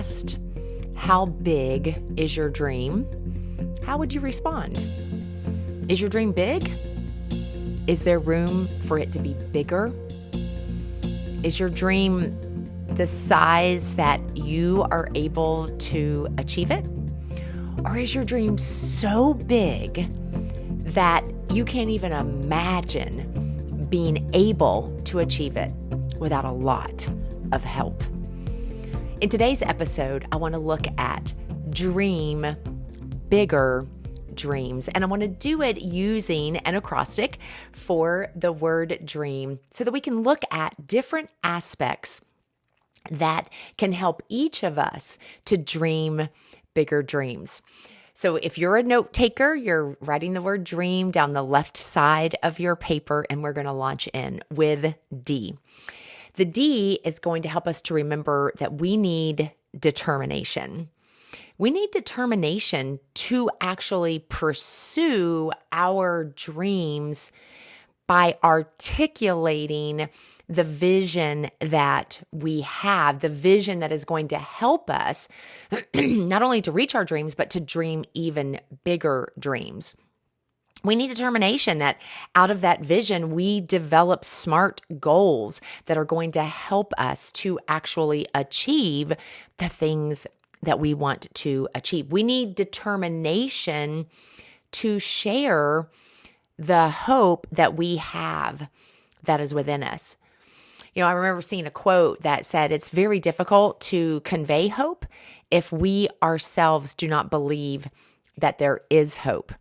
asked, how big is your dream? How would you respond? Is your dream big? Is there room for it to be bigger? Is your dream the size that you are able to achieve it? Or is your dream so big that you can't even imagine being able to achieve it without a lot of help? In today's episode, I want to look at dream bigger dreams, and I want to do it using an acrostic for the word dream so that we can look at different aspects that can help each of us to dream bigger dreams. So if you're a note taker, you're writing the word dream down the left side of your paper, and we're going to launch in with D. The D is going to help us to remember that we need determination. We need determination to actually pursue our dreams by articulating the vision that we have, the vision that is going to help us not only to reach our dreams, but to dream even bigger dreams. We need determination that out of that vision, we develop smart goals that are going to help us to actually achieve the things that we want to achieve. We need determination to share the hope that we have that is within us. You know, I remember seeing a quote that said, it's very difficult to convey hope if we ourselves do not believe that there is hope.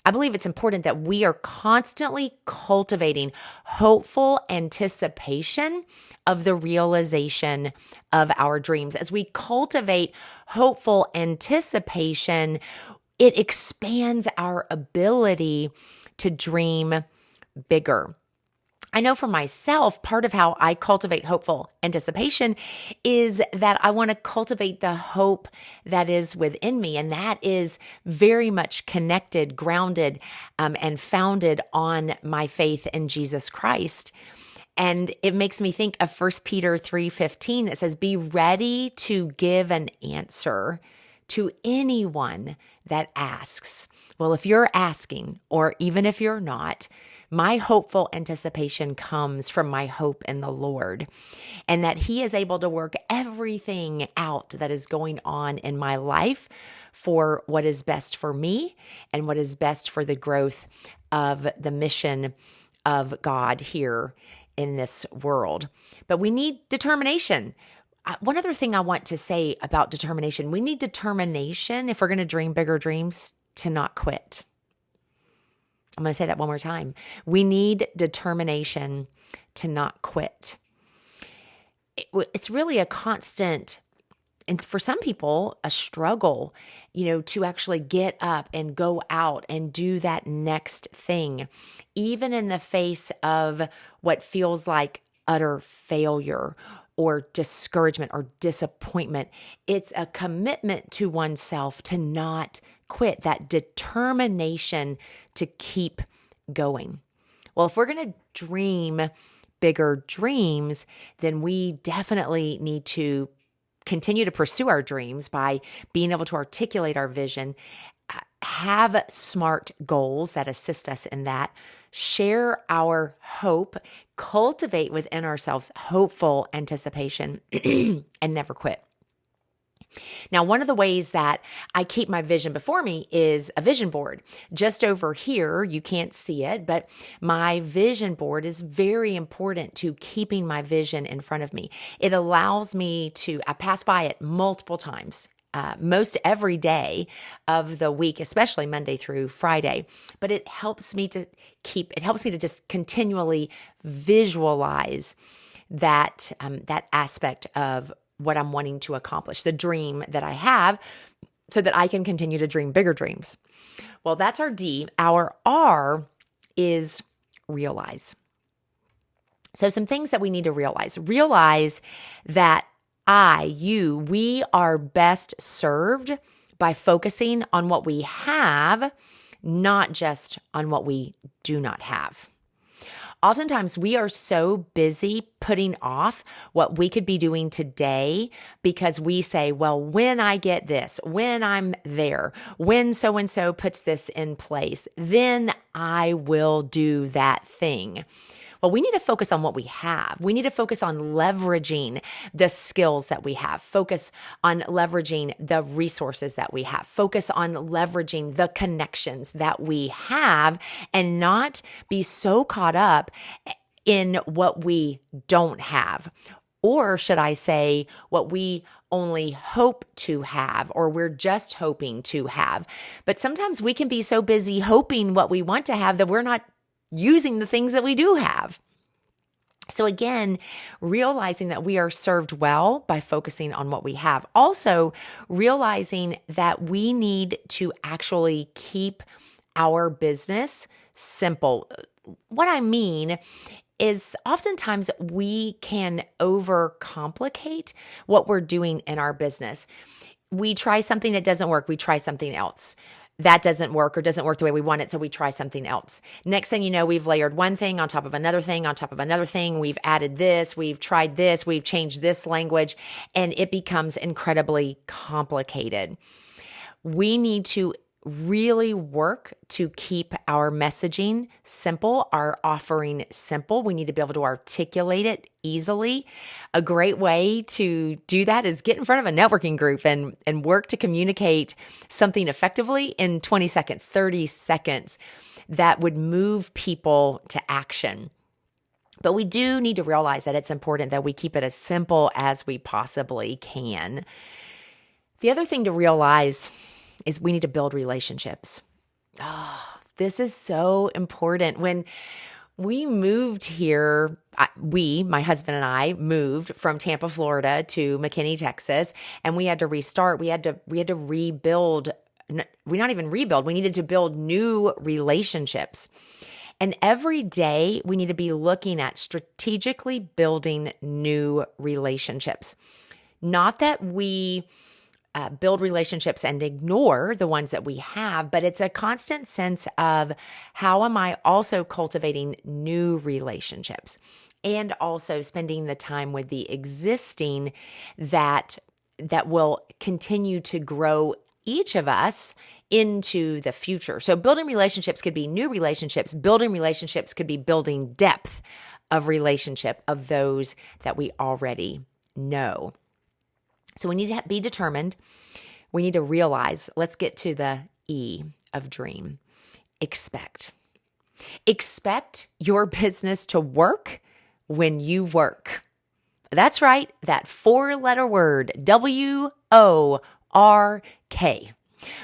I believe it's important that we are constantly cultivating hopeful anticipation of the realization of our dreams. As we cultivate hopeful anticipation, it expands our ability to dream bigger. I know for myself, part of how I cultivate hopeful anticipation is that I want to cultivate the hope that is within me. And that is very much connected, grounded, and founded on my faith in Jesus Christ. And it makes me think of 1 Peter 3:15 that says, be ready to give an answer to anyone that asks. Well, if you're asking, or even if you're not, my hopeful anticipation comes from my hope in the Lord, and that He is able to work everything out that is going on in my life for what is best for me and what is best for the growth of the mission of God here in this world. But we need determination. One other thing I want to say about determination, we need determination if we're going to dream bigger dreams to not quit. I'm going to say that one more time. We need determination to not quit. It's really a constant, and for some people, a struggle, to actually get up and go out and do that next thing, even in the face of what feels like utter failure or discouragement or disappointment. It's a commitment to oneself to not quit, that determination to keep going. Well, if we're going to dream bigger dreams, then we definitely need to continue to pursue our dreams by being able to articulate our vision, have smart goals that assist us in that, share our hope, cultivate within ourselves hopeful anticipation, and never quit. Now, one of the ways that I keep my vision before me is a vision board. Just over here, you can't see it, but my vision board is very important to keeping my vision in front of me. It allows me to, I pass by it multiple times, most every day of the week, especially Monday through Friday. But it helps me to just continually visualize that aspect of what I'm wanting to accomplish, the dream that I have, so that I can continue to dream bigger dreams. Well, that's our D. Our R is realize. So some things that we need to realize. Realize that we are best served by focusing on what we have, not just on what we do not have. Oftentimes, we are so busy putting off what we could be doing today because we say, well, when I get this, when I'm there, when so and so puts this in place, then I will do that thing. Well, we need to focus on what we have. We need to focus on leveraging the skills that we have, focus on leveraging the resources that we have, focus on leveraging the connections that we have, and not be so caught up in what we don't have. Or should I say, what we only hope to have, or we're just hoping to have. But sometimes we can be so busy hoping what we want to have that we're not using the things that we do have. So again, realizing that we are served well by focusing on what we have. Also, realizing that we need to actually keep our business simple. What I mean is oftentimes we can overcomplicate what we're doing in our business. We try something that doesn't work, we try something else. That doesn't work or doesn't work the way we want it, so we try something else. Next thing you know, we've layered one thing on top of another thing on top of another thing. We've added this, we've tried this, we've changed this language, and it becomes incredibly complicated. We need to really work to keep our messaging simple, our offering simple. We need to be able to articulate it easily. A great way to do that is get in front of a networking group and work to communicate something effectively in 20 seconds, 30 seconds that would move people to action. But we do need to realize that it's important that we keep it as simple as we possibly can. The other thing to realize is we need to build relationships. Oh, this is so important. When we moved here, my husband and I moved from Tampa, Florida to McKinney, Texas, and we had to restart. We had to rebuild. We not even rebuild. We needed to build new relationships. And every day we need to be looking at strategically building new relationships. Not that we build relationships and ignore the ones that we have, but it's a constant sense of how am I also cultivating new relationships and also spending the time with the existing that will continue to grow each of us into the future. So building relationships could be new relationships. Building relationships could be building depth of relationship of those that we already know. So we need to be determined. We need to realize, let's get to the E of dream. Expect. Expect your business to work when you work. That's right, that 4-letter word, WORK.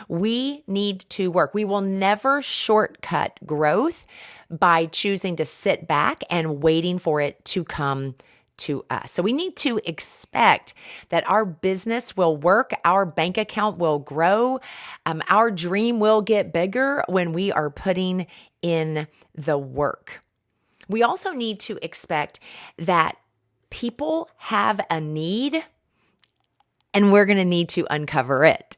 We need to work. We will never shortcut growth by choosing to sit back and waiting for it to come to us. So we need to expect that our business will work, our bank account will grow, our dream will get bigger when we are putting in the work. We also need to expect that people have a need and we're going to need to uncover it.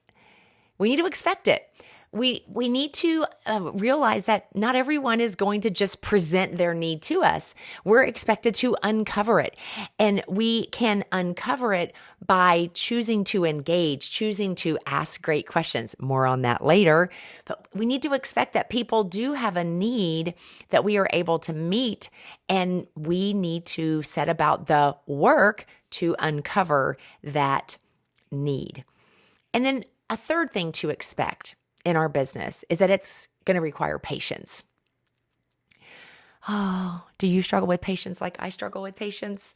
We need to expect it. We need to realize that not everyone is going to just present their need to us. We're expected to uncover it. And we can uncover it by choosing to engage, choosing to ask great questions. More on that later. But we need to expect that people do have a need that we are able to meet. And we need to set about the work to uncover that need. And then a third thing to expect in our business is that it's going to require patience. Oh, do you struggle with patience like I struggle with patience?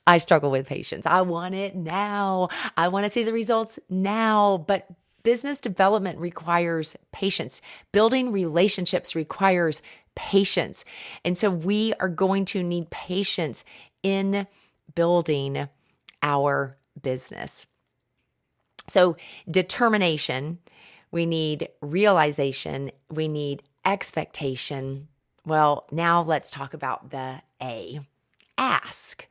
I struggle with patience. I want it now. I want to see the results now. But business development requires patience. Building relationships requires patience. And so we are going to need patience in building our business. So determination, we need realization, we need expectation. Well, now let's talk about the A. Ask.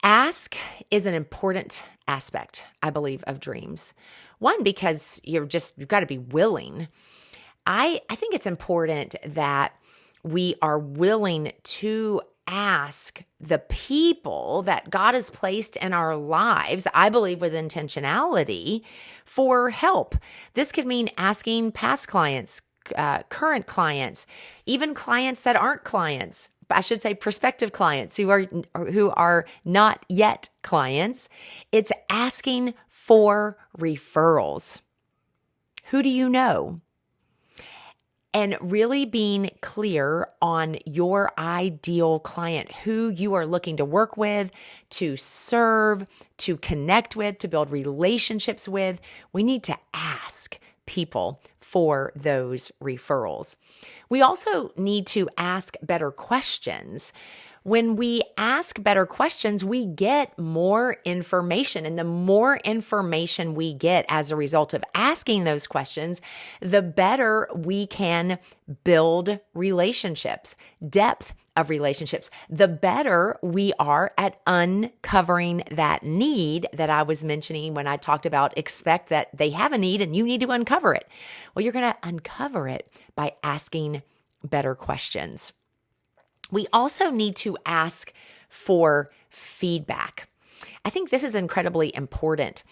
Ask is an important aspect, I believe, of dreams. One, because you've got to be willing. I think it's important that we are willing to ask the people that God has placed in our lives, I believe with intentionality, for help. This could mean asking past clients, current clients, even clients that aren't clients. I should say prospective clients who are not yet clients. It's asking for referrals. Who do you know? And really being clear on your ideal client, who you are looking to work with, to serve, to connect with, to build relationships with. We need to ask people for those referrals. We also need to ask better questions. When we ask better questions, we get more information. And the more information we get as a result of asking those questions, the better we can build relationships, depth of relationships, the better we are at uncovering that need that I was mentioning when I talked about expect that they have a need and you need to uncover it. Well, you're going to uncover it by asking better questions. We also need to ask for feedback. I think this is incredibly important.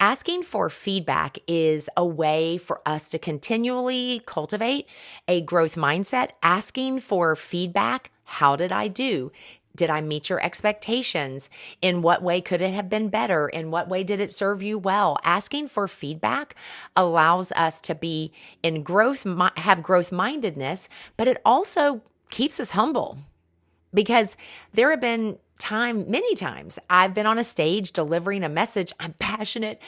Asking for feedback is a way for us to continually cultivate a growth mindset. Asking for feedback, how did I do? Did I meet your expectations? In what way could it have been better? In what way did it serve you well? Asking for feedback allows us to be in growth, have growth mindedness, but it also keeps us humble, because there have been many times I've been on a stage delivering a message. I'm passionate.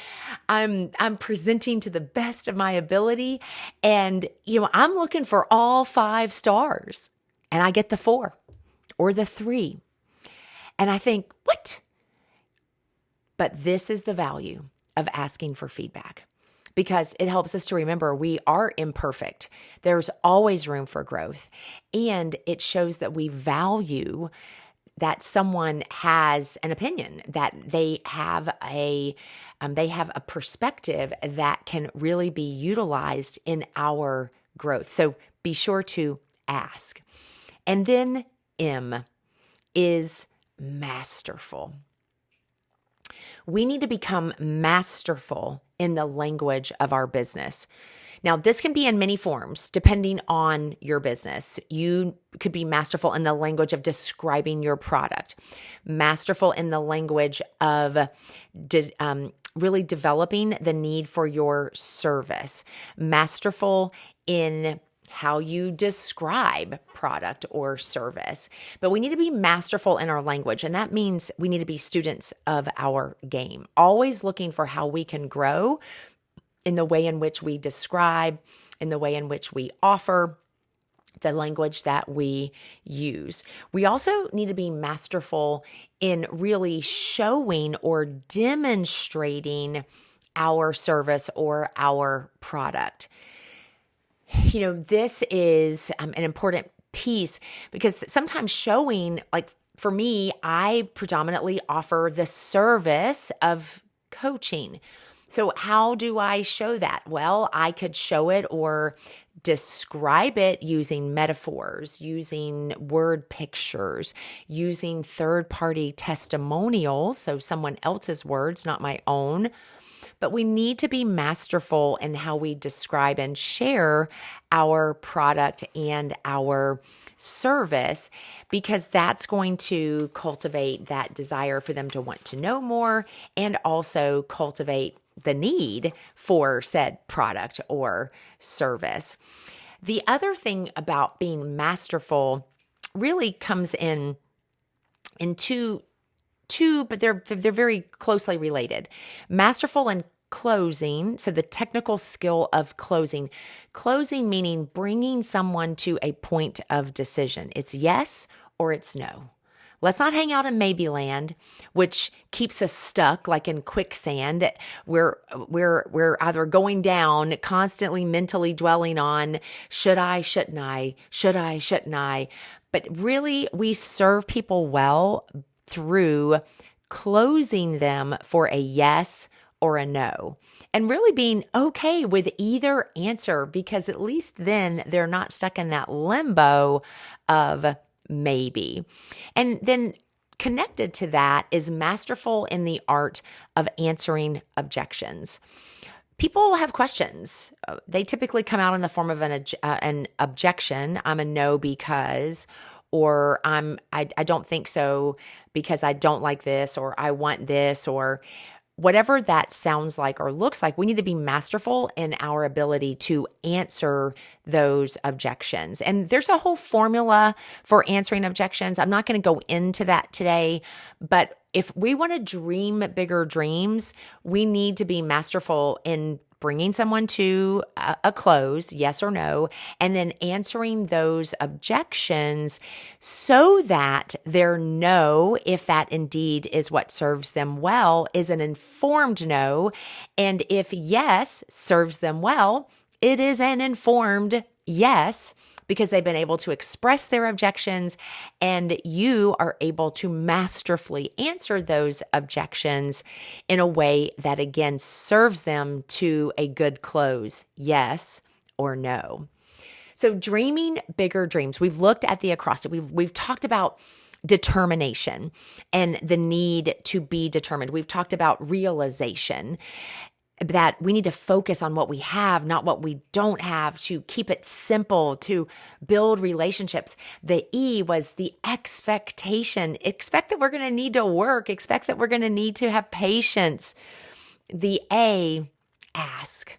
I'm presenting to the best of my ability. And, I'm looking for all 5 stars and I get the 4 or the 3. And I think, what? But this is the value of asking for feedback, because it helps us to remember we are imperfect. There's always room for growth. And it shows that we value that someone has an opinion, that they have a perspective that can really be utilized in our growth. So be sure to ask. And then M is masterful. We need to become masterful in the language of our business. Now, this can be in many forms depending on your business. You could be masterful in the language of describing your product, masterful in the language of really developing the need for your service, masterful in how you describe product or service. But we need to be masterful in our language. And that means we need to be students of our game, always looking for how we can grow in the way in which we describe, in the way in which we offer, the language that we use. We also need to be masterful in really showing or demonstrating our service or our product. This is an important piece, because sometimes showing, like for me, I predominantly offer the service of coaching. So how do I show that? Well, I could show it or describe it using metaphors, using word pictures, using third-party testimonials, so someone else's words, not my own. But we need to be masterful in how we describe and share our product and our service, because that's going to cultivate that desire for them to want to know more, and also cultivate the need for said product or service. The other thing about being masterful really comes in two, but they're very closely related. Masterful in closing, so the technical skill of closing. Closing meaning bringing someone to a point of decision. It's yes or it's no. Let's not hang out in maybe land, which keeps us stuck like in quicksand. We're either going down, constantly mentally dwelling on should I, shouldn't I, should I, shouldn't I. But really, we serve people well through closing them for a yes or a no, and really being okay with either answer, because at least then they're not stuck in that limbo of maybe. And then connected to that is masterful in the art of answering objections. People have questions. They typically come out in the form of an objection. I'm a no because, or I don't think so because I don't like this, or I want this, or whatever that sounds like or looks like. We need to be masterful in our ability to answer those objections. And there's a whole formula for answering objections. I'm not going to go into that today, but if we want to dream bigger dreams, we need to be masterful in bringing someone to a close, yes or no, and then answering those objections so that their no, if that indeed is what serves them well, is an informed no. And if yes serves them well, it is an informed yes, because they've been able to express their objections, and you are able to masterfully answer those objections in a way that, again, serves them to a good close, yes or no. So dreaming bigger dreams. We've looked at the acrostic. We've talked about determination and the need to be determined. We've talked about realization, that we need to focus on what we have, not what we don't have, to keep it simple, to build relationships. The E was the expectation. Expect that we're going to need to work. Expect that we're going to need to have patience. The A, ask.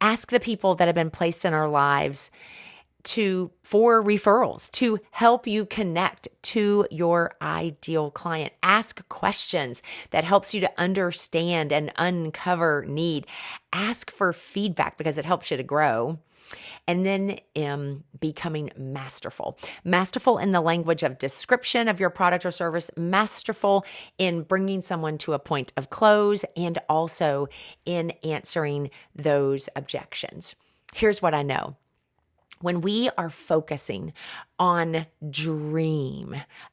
Ask the people that have been placed in our lives for referrals, to help you connect to your ideal client. Ask questions that helps you to understand and uncover need. Ask for feedback because it helps you to grow. And then M, becoming masterful. Masterful in the language of description of your product or service, masterful in bringing someone to a point of close, and also in answering those objections. Here's what I know. When we are focusing on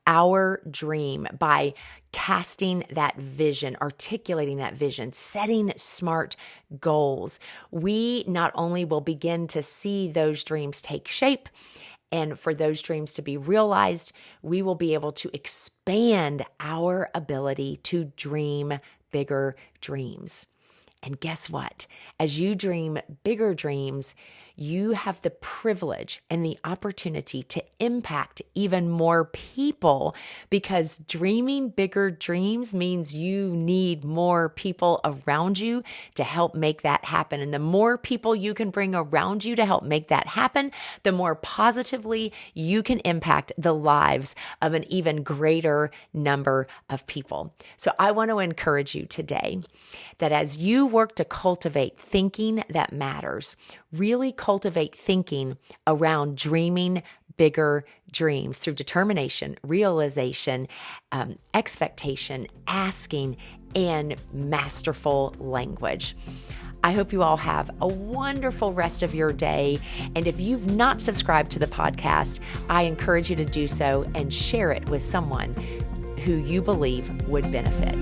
our dream, by casting that vision, articulating that vision, setting smart goals, we not only will begin to see those dreams take shape, and for those dreams to be realized, we will be able to expand our ability to dream bigger dreams. And guess what? As you dream bigger dreams, you have the privilege and the opportunity to impact even more people, because dreaming bigger dreams means you need more people around you to help make that happen. And the more people you can bring around you to help make that happen, the more positively you can impact the lives of an even greater number of people. So I want to encourage you today that as you work to cultivate thinking that matters, really cultivate thinking around dreaming bigger dreams through determination, realization, expectation, asking, and masterful language. I hope you all have a wonderful rest of your day. And if you've not subscribed to the podcast, I encourage you to do so and share it with someone who you believe would benefit.